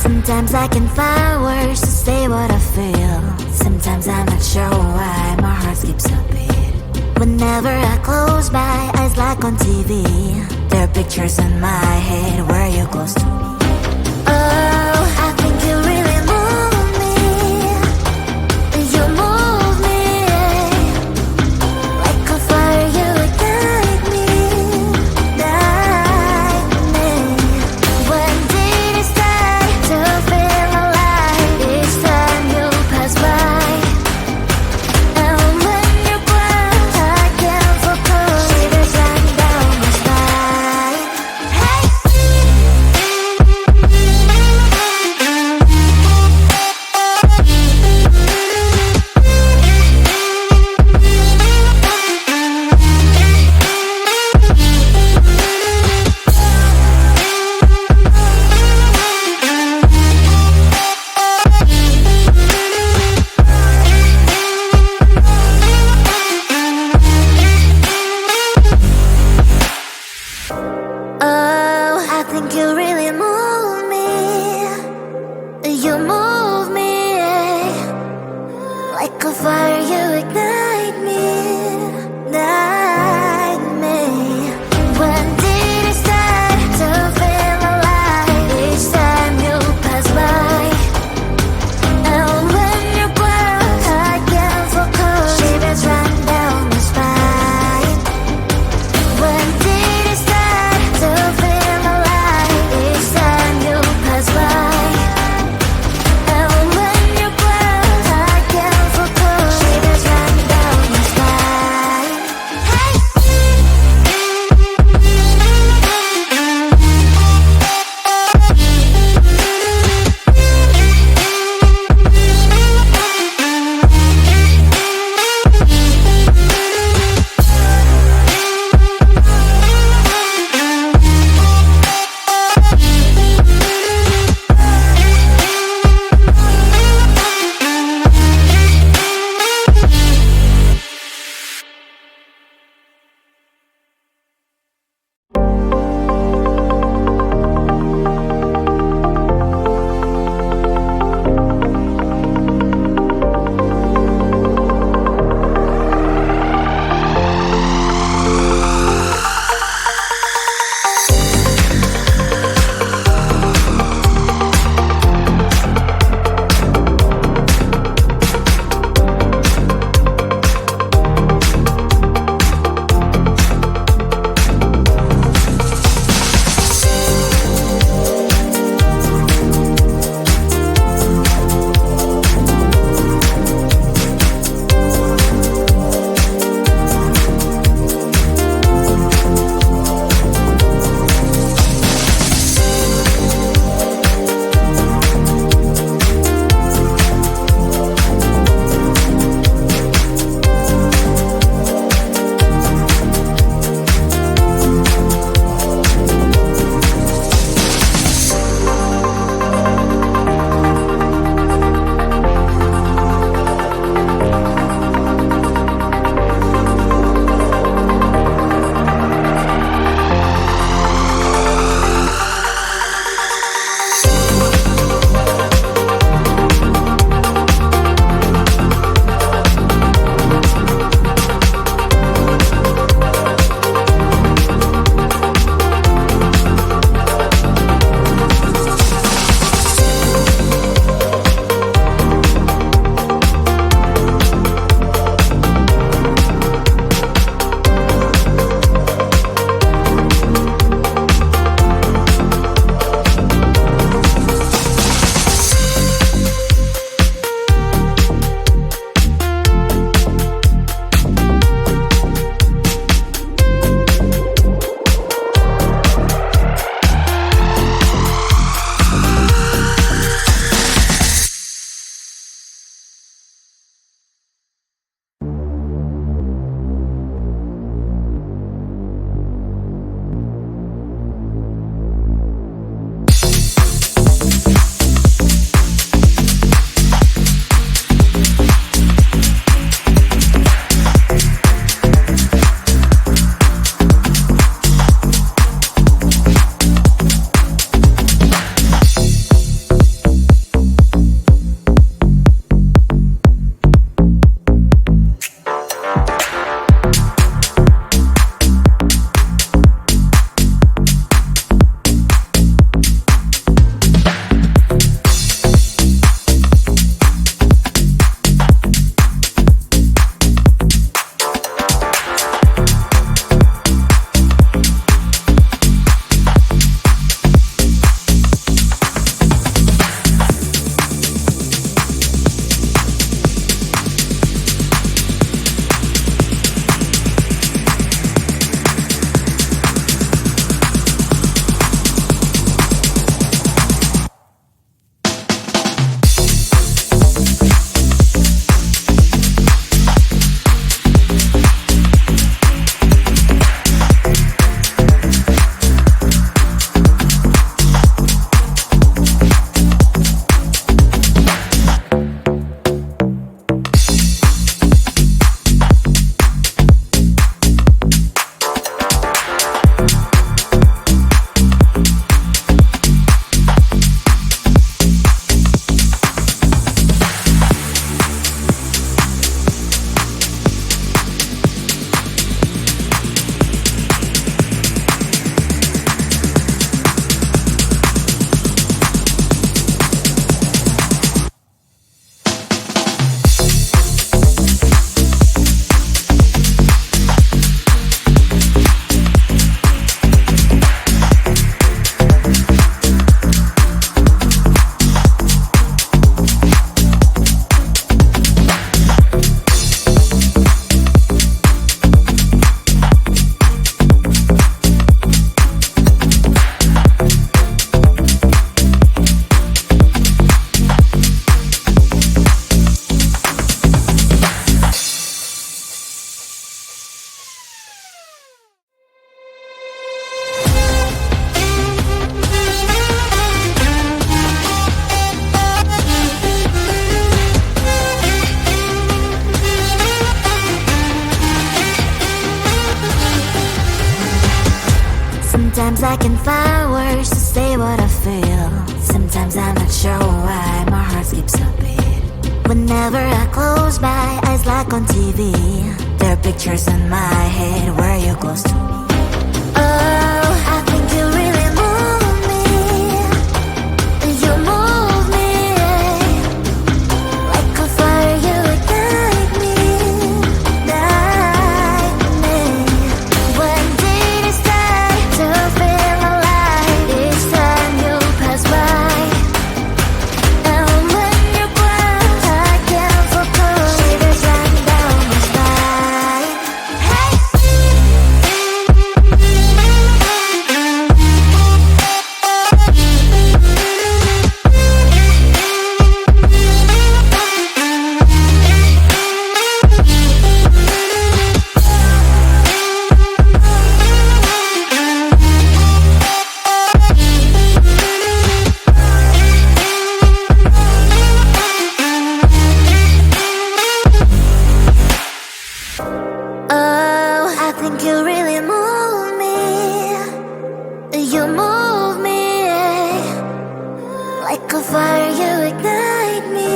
Sometimes I can find words to say what I feel. Sometimes I'm not sure why my heart skips a beat. Whenever I close my eyes like on TV, there are pictures in my head where you're close to me. Oh, I think you really move me. You move me like a fire, you ignite me, ignite me. When did it start to feel alive? Each time you pass by, and when you're gone, I can't focus. Shivers run down my spine. Hey. Oh, I think you really move me. You move me like a fire, you ignite me, ignite me. When did it start to feel alive? Each time you pass by, and when you're gone, I can't focus. Shivers run down my spine. When did it start to feel alive? Each time you pass by, and when you're gone, I can't focus. Shivers run I can find words to say what I feel. Sometimes I'm not sure why my heart skips a beat. Whenever I close my eyes like on TV, there are pictures in my head where you're close to me. Oh, I think you really move me. You move me like a fire, you ignite me, ignite me. When did it start to feel alive? Each time you pass by, and when you cry, I can't focus. Shivers run down my spine. Hey. Oh, I think you really move me. You move me like a fire, you ignite me.